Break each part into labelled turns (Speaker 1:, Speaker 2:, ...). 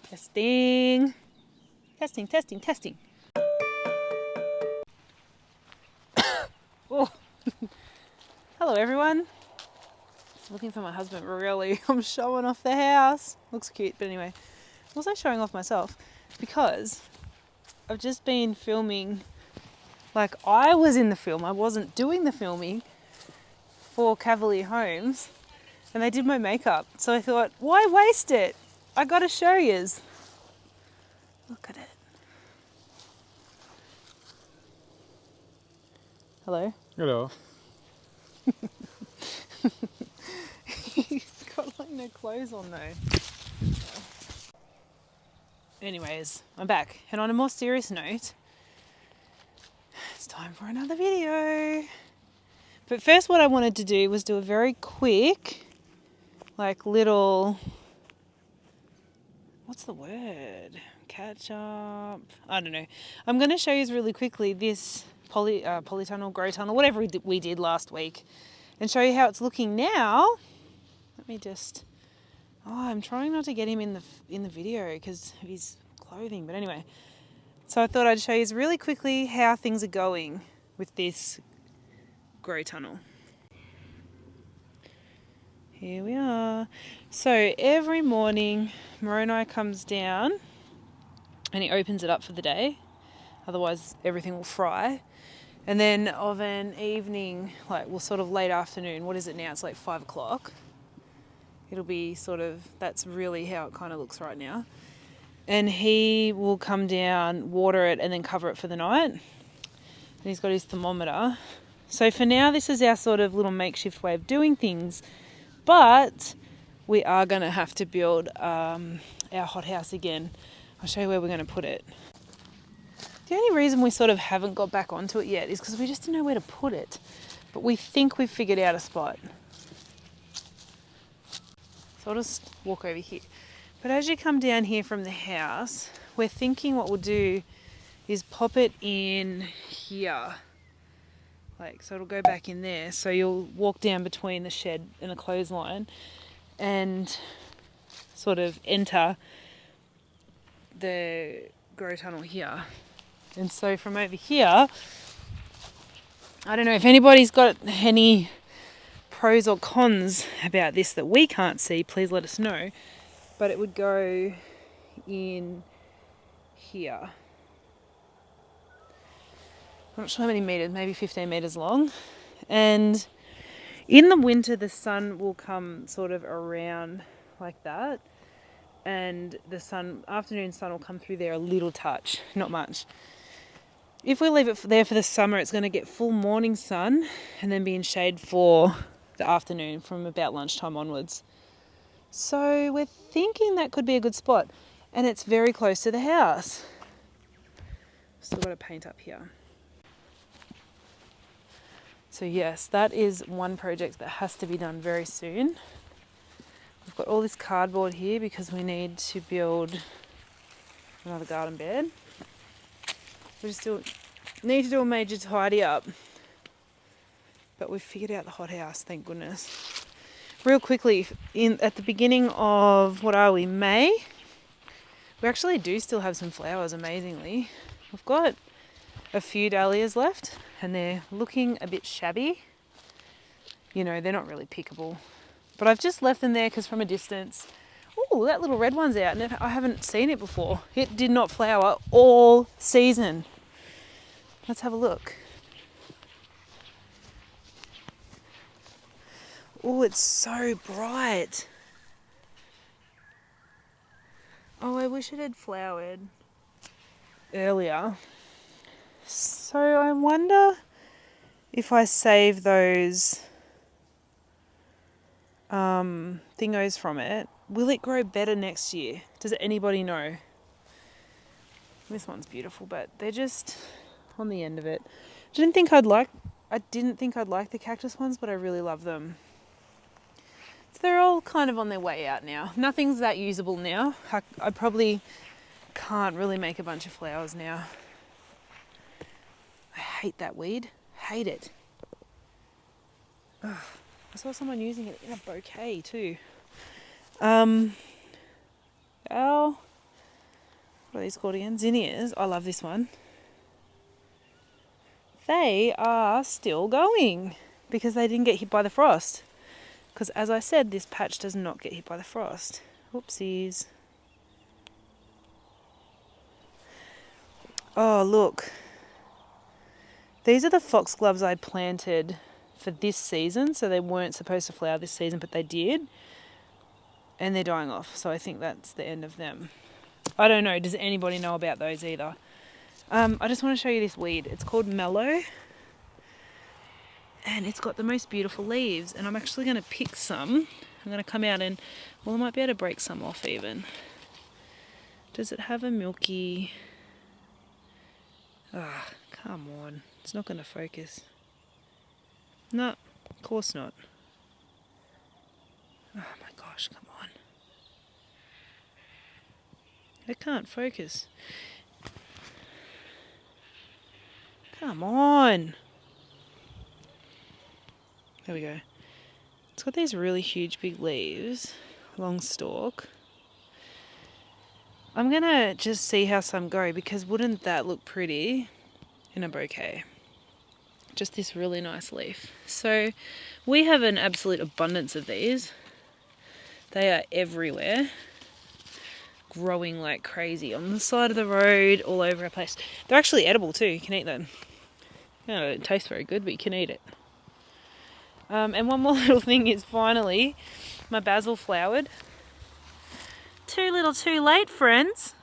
Speaker 1: Testing. Testing, testing, testing. Oh. Hello everyone. Looking for my husband, really. I'm showing off the house. Looks cute, but anyway. I'm also showing off myself because I've just been filming, like I was in the film. I wasn't doing the filming for Cavalier Homes and they did my makeup. So I thought, why waste it? I gotta show yous. Look at it. Hello?
Speaker 2: Hello.
Speaker 1: He's got like no clothes on though. Anyways, I'm back. And on a more serious note, it's time for another video. But first what I wanted to do was do a very quick, like little, what's the word? Catch up. I don't know. I'm going to show you really quickly this polytunnel, grow tunnel, whatever we did last week, and show you how it's looking now. Let me just. Oh, I'm trying not to get him in the video because of his clothing. But anyway, so I thought I'd show you really quickly how things are going with this grow tunnel. Here we are. So every morning, Moroni comes down and he opens it up for the day. Otherwise, everything will fry. And then of an evening, like, well, sort of late afternoon, what is it now? It's like 5 o'clock. It'll be sort of, that's really how it kind of looks right now. And he will come down, water it, and then cover it for the night. And he's got his thermometer. So for now, this is our sort of little makeshift way of doing things. But we are going to have to build our hothouse again. I'll show you where we're going to put it. The only reason we sort of haven't got back onto it yet is because we just didn't know where to put it. But we think we've figured out a spot. So I'll just walk over here. But as you come down here from the house, we're thinking what we'll do is pop it in here. Like, so it'll go back in there. So you'll walk down between the shed and the clothesline and sort of enter the grow tunnel here. And so from over here, I don't know if anybody's got any pros or cons about this that we can't see, please let us know. But it would go in here. I'm not sure how many meters, maybe 15 meters long. And in the winter, the sun will come sort of around like that. And the afternoon sun will come through there a little touch, not much. If we leave it there for the summer, it's going to get full morning sun and then be in shade for the afternoon from about lunchtime onwards. So we're thinking that could be a good spot. And it's very close to the house. Still got to paint up here. So yes, that is one project that has to be done very soon. We've got all this cardboard here because we need to build another garden bed. We just need to do a major tidy up. But we've figured out the hothouse, thank goodness. Real quickly, at the beginning of, May? We actually do still have some flowers, amazingly. We've got a few dahlias left and they're looking a bit shabby. You know, they're not really pickable. But I've just left them there because from a distance, oh, that little red one's out and I haven't seen it before. It did not flower all season. Let's have a look. Oh, it's so bright. Oh, I wish it had flowered earlier. So I wonder if I save those thingos from it, will it grow better next year? Does anybody know? This one's beautiful, but they're just on the end of it. I didn't think I'd like the cactus ones, but I really love them. So they're all kind of on their way out now. Nothing's that usable now. I probably can't really make a bunch of flowers now. I hate that weed. Hate it. Ugh. I saw someone using it in a bouquet too. what are these called again? Zinnias. I love this one. They are still going because they didn't get hit by the frost. Because as I said, this patch does not get hit by the frost. Whoopsies. Oh, look. These are the foxgloves I planted for this season. So they weren't supposed to flower this season, but they did. And they're dying off. So I think that's the end of them. I don't know. Does anybody know about those either? I just want to show you this weed. It's called Mellow. And it's got the most beautiful leaves. And I'm actually going to pick some. I'm going to come out and, well, I might be able to break some off even. Does it have a milky... Ah, come on. It's not going to focus. No, of course not. Oh my gosh, come on. It can't focus. Come on. There we go. It's got these really huge big leaves, long stalk. I'm going to just see how some go because wouldn't that look pretty in a bouquet? Just this really nice leaf. So we have an absolute abundance of these. They are everywhere, growing like crazy on the side of the road, all over our place. They're actually edible too. You can eat them. You know, it tastes very good, but you can eat it. And one more little thing is finally my basil flowered. Too little too late, friends.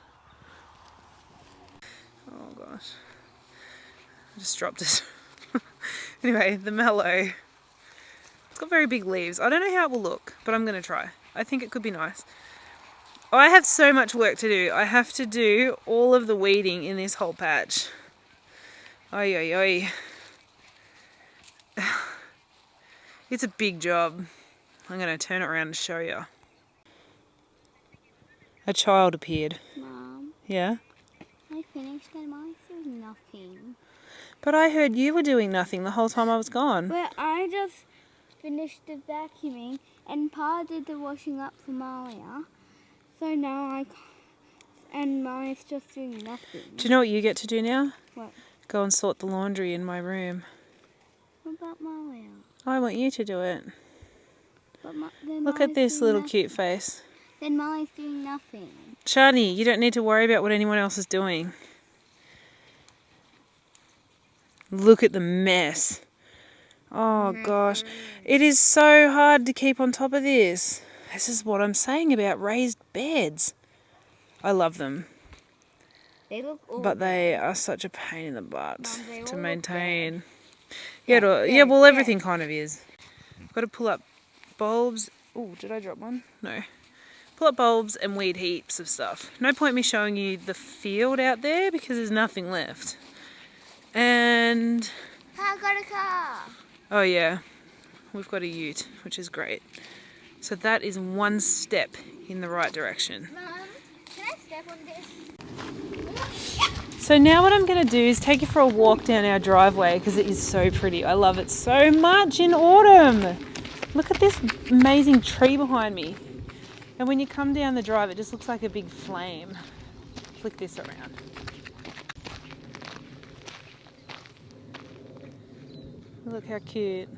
Speaker 1: Oh gosh. I just dropped it. Anyway, the Mellow. It's got very big leaves. I don't know how it will look, but I'm going to try. I think it could be nice. I have so much work to do. I have to do all of the weeding in this whole patch. Oi, oi, oi. It's a big job. I'm going to turn it around and show you. A child appeared.
Speaker 2: Mom.
Speaker 1: Yeah?
Speaker 2: I finished and I said nothing.
Speaker 1: But I heard you were doing nothing the whole time I was gone.
Speaker 2: But I just finished the vacuuming and Pa did the washing up for Malia. So now and Maria's just doing nothing.
Speaker 1: Do you know what you get to do now?
Speaker 2: What?
Speaker 1: Go and sort the laundry in my room.
Speaker 2: What about Malia?
Speaker 1: I want you to do it.
Speaker 2: But
Speaker 1: Look at this little cute face.
Speaker 2: Then Maria's doing nothing.
Speaker 1: Shani, you don't need to worry about what anyone else is doing. Look at the mess. Oh gosh. It is so hard to keep on top of this. This is what I'm saying about raised beds. I love them.
Speaker 2: They look all
Speaker 1: but they are such a pain in the butt
Speaker 2: Mum,
Speaker 1: to
Speaker 2: all
Speaker 1: maintain.
Speaker 2: Yeah,
Speaker 1: Yeah, well everything kind of is. Got to pull up bulbs. Oh, did I drop one? No. Pull up bulbs and weed heaps of stuff. No point me showing you the field out there because there's nothing left. And...
Speaker 2: I got a car!
Speaker 1: oh yeah, we've got a ute, which is great. So that is one step in the right direction.
Speaker 2: Mum, can I step on this?
Speaker 1: So now what I'm going to do is take you for a walk down our driveway because it is so pretty. I love it so much in autumn. Look at this amazing tree behind me. And when you come down the drive, it just looks like a big flame. Flick this around. Look how cute.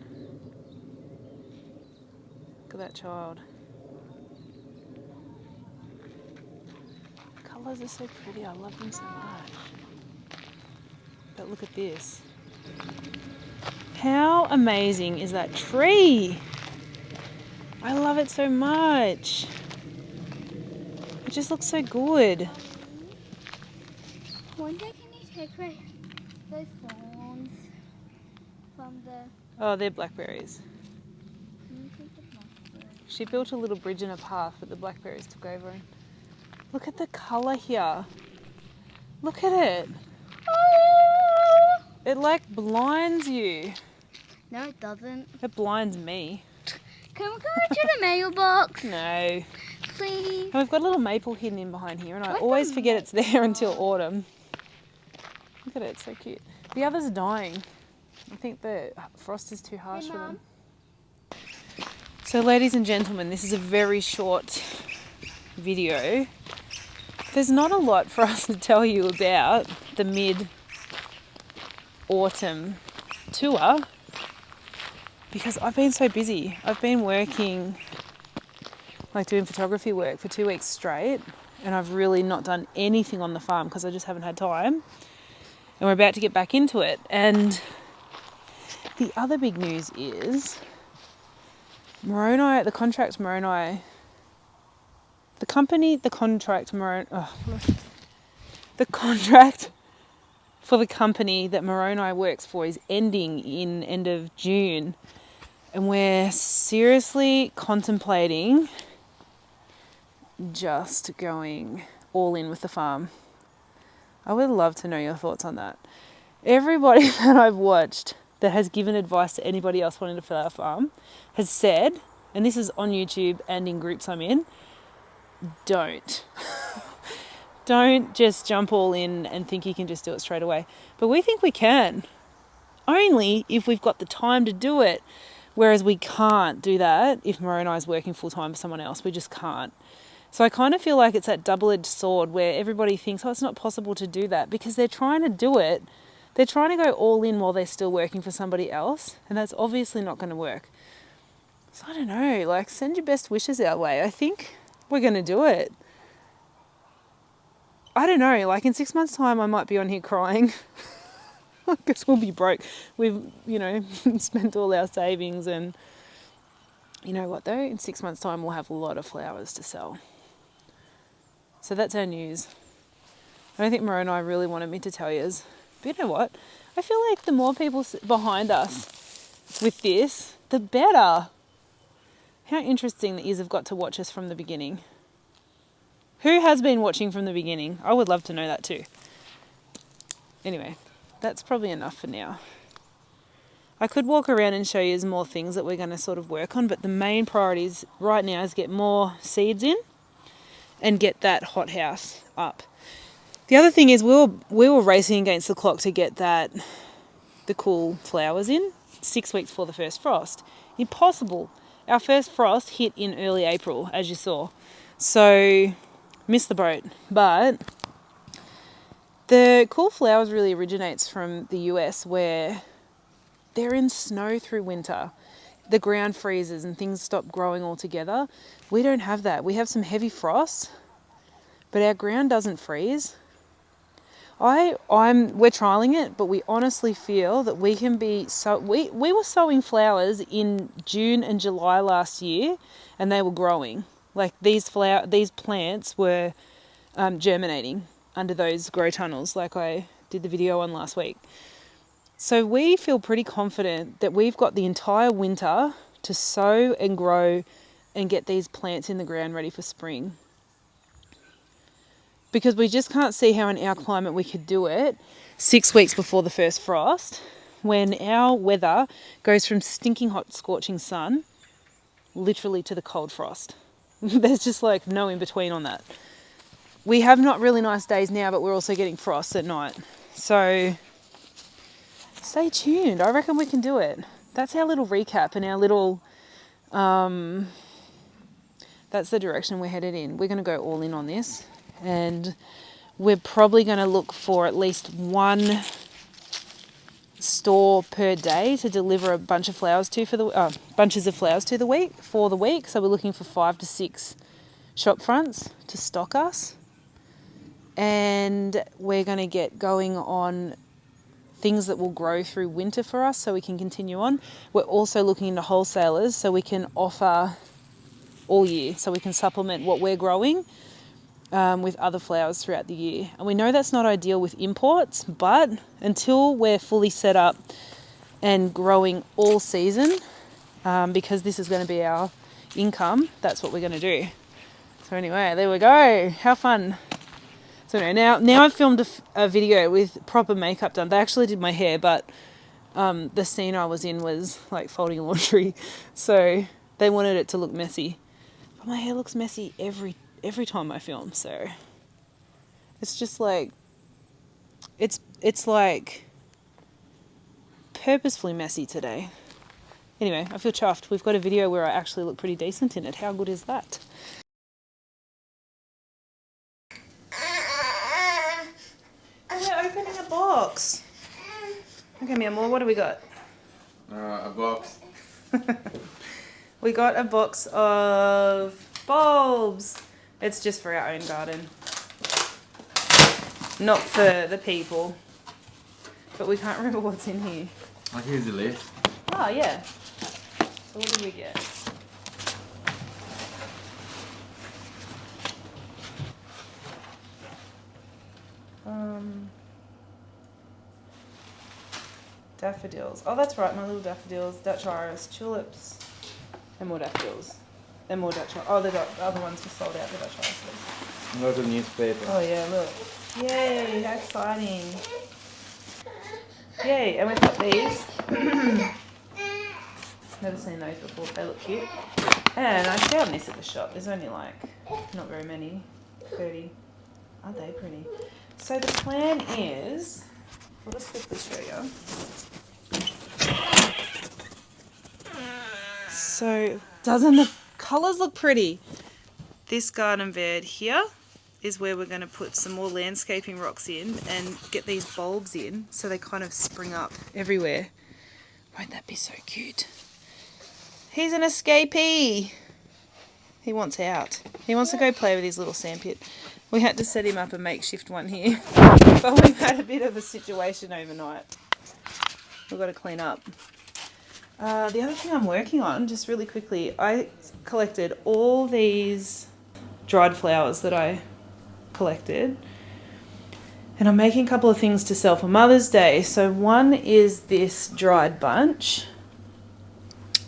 Speaker 1: Look at that child. The colours are so pretty. I love them so much. But look at this. How amazing is that tree? I love it so much. It just looks so good.
Speaker 2: One day can you take those thorns from the...
Speaker 1: oh, they're blackberries.
Speaker 2: Can you take the blackberries?
Speaker 1: She built a little bridge and a path, but the blackberries took over. Look at the colour here. Look at it.
Speaker 2: Oh!
Speaker 1: It like blinds you.
Speaker 2: No, it doesn't.
Speaker 1: It blinds me.
Speaker 2: Can we go to the mailbox?
Speaker 1: No.
Speaker 2: Please.
Speaker 1: And we've got a little maple hidden in behind here, and I
Speaker 2: What's
Speaker 1: always
Speaker 2: the
Speaker 1: forget it's there until
Speaker 2: maple?
Speaker 1: autumn. Look at it, it's so cute. The others are dying. I think the frost is too harsh
Speaker 2: Hey,
Speaker 1: for
Speaker 2: Mum.
Speaker 1: them. So ladies and gentlemen, this is a very short video. there's not a lot for us to tell you about the mid-autumn tour because I've been so busy. I've been working, like doing photography work for 2 weeks straight, and I've really not done anything on the farm because I just haven't had time. And we're about to get back into it. And the other big news is Moroni, the contract for the company that Moroni works for is ending in end of June. And we're seriously contemplating just going all in with the farm. I would love to know your thoughts on that. Everybody that I've watched that has given advice to anybody else wanting to fill our farm has said, and this is on YouTube and in groups I'm in, don't. Don't just jump all in and think you can just do it straight away. But we think we can, only if we've got the time to do it. Whereas we can't do that if Moroni is working full-time for someone else. We just can't. So I kind of feel like it's that double-edged sword where everybody thinks, oh, it's not possible to do that because they're trying to do it. They're trying to go all in while they're still working for somebody else, and that's obviously not going to work. So I don't know, like, send your best wishes our way. I think we're going to do it. I don't know, like in 6 months' time I might be on here crying. I guess we'll be broke. We've, spent all our savings, and you know what though? In 6 months' time we'll have a lot of flowers to sell. So that's our news. I don't think Moroni really wanted me to tell you. But you know what? I feel like the more people behind us with this, the better. How interesting that you have got to watch us from the beginning. Who has been watching from the beginning? I would love to know that too. Anyway, that's probably enough for now. I could walk around and show you more things that we're going to sort of work on, but the main priorities right now is get more seeds in and get that hothouse up. The other thing is we were racing against the clock to get the cool flowers in 6 weeks before the first frost. Impossible. Our first frost hit in early April, as you saw. So, missed the boat. But the cool flowers really originates from the US, where they're in snow through winter. The ground freezes and things stop growing altogether. We don't have that. We have some heavy frosts, but our ground doesn't freeze. We're trialing it, but we honestly feel that we can be we were sowing flowers in June and July last year, and they were growing. Like these plants were germinating under those grow tunnels, like I did the video on last week. So we feel pretty confident that we've got the entire winter to sow and grow and get these plants in the ground ready for spring. Because we just can't see how in our climate we could do it 6 weeks before the first frost, when our weather goes from stinking hot, scorching sun literally to the cold frost. There's just like no in between on that. We have not really nice days now, but we're also getting frosts at night. So stay tuned. I reckon we can do it. That's our little recap and our little... that's the direction we're headed in. We're going to go all in on this. And we're probably going to look for at least one store per day to deliver a bunch of flowers to bunches of flowers to for the week. So we're looking for 5 to 6 shop fronts to stock us. And we're going to get going on things that will grow through winter for us so we can continue on. We're also looking into wholesalers so we can offer all year, so we can supplement what we're growing with other flowers throughout the year. And we know that's not ideal with imports, but until we're fully set up and growing all season, because this is going to be our income, that's what we're going to do. So anyway, there we go. How fun. So now I've filmed a video with proper makeup done. They actually did my hair, but the scene I was in was like folding laundry, so they wanted it to look messy. But my hair looks messy every time I film, so it's just like it's like purposefully messy today. Anyway, I feel chuffed. We've got a video where I actually look pretty decent in it. How good is that? box. Okay, Meow, what do we got?
Speaker 3: A box.
Speaker 1: We got a box of bulbs. It's just for our own garden. Not for the people. But we can't remember what's in here.
Speaker 3: Oh, here's the list.
Speaker 1: Oh, yeah. So what did we get? Daffodils. Oh, that's right, my little daffodils. Dutch iris, tulips, and more daffodils. And more Dutch iris. Oh, the other ones were sold out, the Dutch irises.
Speaker 3: Lots of newspaper.
Speaker 1: Oh, yeah, look. Yay, how exciting. Yay, and we've got these. Never seen those before, they look cute. And I found this at the shop. There's only like, not very many, 30. Aren't they pretty? So the plan is, I'll just quickly show you. So, doesn't the colours look pretty? This garden bed here is where we're going to put some more landscaping rocks in and get these bulbs in so they kind of spring up everywhere. Won't that be so cute? He's an escapee. He wants out. He wants to go play with his little sandpit. We had to set him up a makeshift one here, but we've had a bit of a situation overnight. We've got to clean up. The other thing I'm working on, just really quickly, I collected all these dried flowers that I collected, and I'm making a couple of things to sell for Mother's Day. So one is this dried bunch.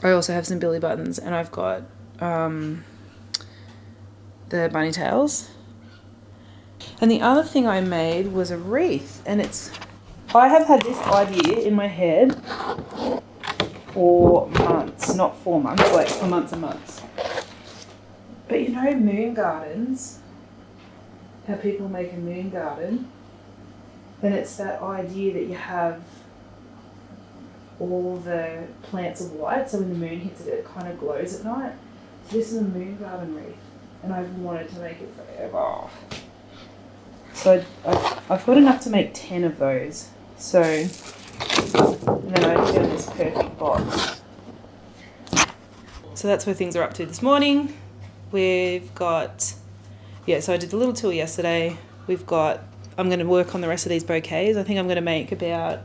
Speaker 1: I also have some billy buttons, and I've got the bunny tails. And the other thing I made was a wreath, and I have had this idea in my head for months, not 4 months, like for months and months. But you know moon gardens, how people make a moon garden, then it's that idea that you have all the plants of white, so when the moon hits it, it kind of glows at night. So this is a moon garden wreath, and I've wanted to make it forever. So I've got enough to make 10 of those. So, and then I found this perfect box. So that's where things are up to this morning. We've got, so I did the little tour yesterday. I'm going to work on the rest of these bouquets. I think I'm going to make about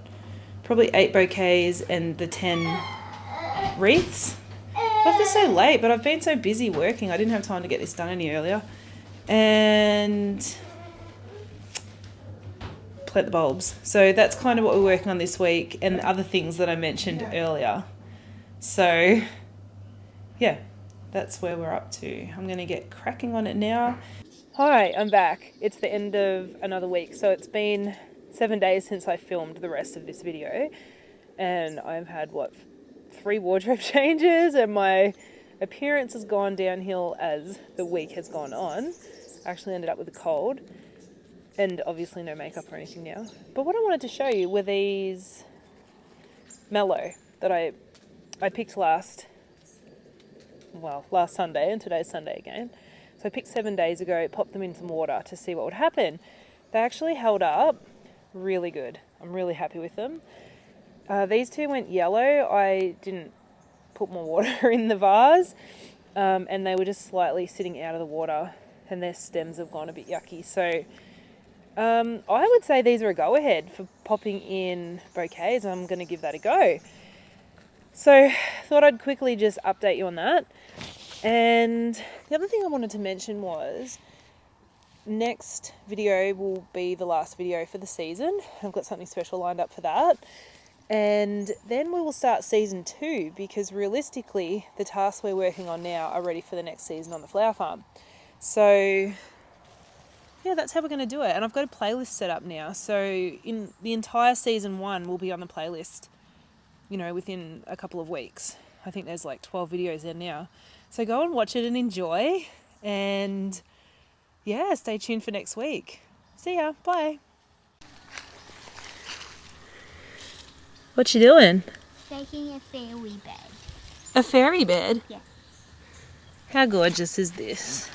Speaker 1: probably 8 bouquets and the 10 wreaths. Left it so late, but I've been so busy working. I didn't have time to get this done any earlier. And plant the bulbs. So that's kind of what we're working on this week, and the other things that I mentioned earlier. So yeah, that's where we're up to. I'm going to get cracking on it now. Hi, I'm back. It's the end of another week. So it's been 7 days since I filmed the rest of this video, and I've had 3 wardrobe changes, and my appearance has gone downhill as the week has gone on. I actually ended up with a cold, and obviously no makeup or anything now. But what I wanted to show you were these Mellow that I picked last Sunday, and today's Sunday again. So I picked 7 days ago, popped them in some water to see what would happen. They actually held up really good. I'm really happy with them. These 2 went yellow. I didn't put more water in the vase, and they were just slightly sitting out of the water, and their stems have gone a bit yucky. So I would say these are a go-ahead for popping in bouquets. I'm going to give that a go. So thought I'd quickly just update you on that. And the other thing I wanted to mention was next video will be the last video for the season. I've got something special lined up for that. And then we will start season 2, because realistically the tasks we're working on now are ready for the next season on the flower farm. So yeah, that's how we're going to do it. And I've got a playlist set up now. So in the entire season 1 will be on the playlist, within a couple of weeks. I think there's like 12 videos there now. So go and watch it and enjoy. And yeah, stay tuned for next week. See ya. Bye. What you doing?
Speaker 2: Making a fairy bed.
Speaker 1: A fairy bed?
Speaker 2: Yes.
Speaker 1: How gorgeous is this?